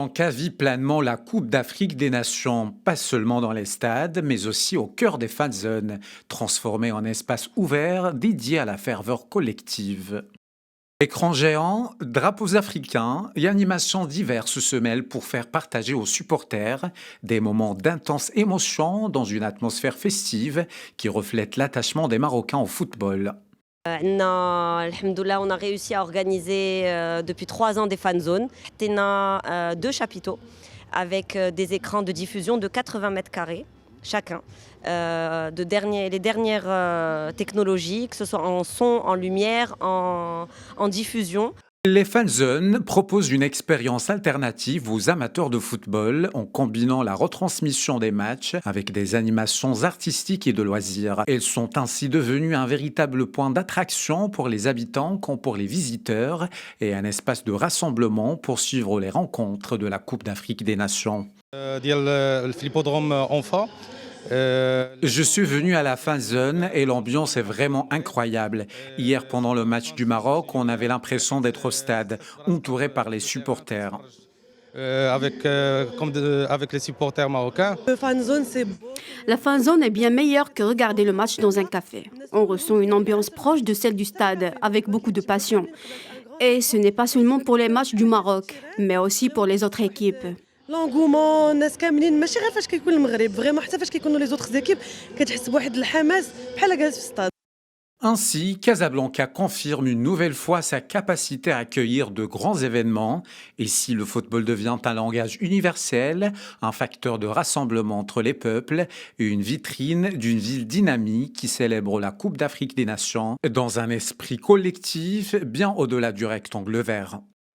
Lanka vit pleinement la Coupe d'Afrique des Nations, pas seulement dans les stades, mais aussi au cœur des fan zones, transformées en espaces ouverts dédiés à la ferveur collective. Écrans géants, drapeaux africains et animations diverses se mêlent pour faire partager aux supporters des moments d'intense émotion dans une atmosphère festive qui reflète l'attachement des Marocains au football. On a réussi à organiser depuis 3 ans des fan zones. On a 2 chapiteaux avec des écrans de diffusion de 80 mètres carrés chacun, les dernières technologies, que ce soit en son, en lumière, en diffusion. Les fan zones proposent une expérience alternative aux amateurs de football en combinant la retransmission des matchs avec des animations artistiques et de loisirs. Elles sont ainsi devenues un véritable point d'attraction pour les habitants comme pour les visiteurs et un espace de rassemblement pour suivre les rencontres de la Coupe d'Afrique des Nations. Je suis venu à la fan zone et l'ambiance est vraiment incroyable. Hier, pendant le match du Maroc, on avait l'impression d'être au stade, entouré par les supporters. Avec les supporters marocains. La fan zone est bien meilleure que regarder le match dans un café. On ressent une ambiance proche de celle du stade, avec beaucoup de passion. Et ce n'est pas seulement pour les matchs du Maroc, mais aussi pour les autres équipes. لونغومون الناس كاملين ماشي غير فاش كيكون المغرب فريمون حتى فاش كيكونوا لي زوطخ زيكيب كتحس بواحد الحماس بحال جالس في السطاد. Ainsi, Casablanca confirme une nouvelle fois sa capacité à accueillir de grands événements et si le football devient un langage universel, un facteur de rassemblement entre les peuples et une vitrine d'une ville dynamique qui célèbre la Coupe d'Afrique des Nations dans un esprit collectif bien au-delà du rectangle vert.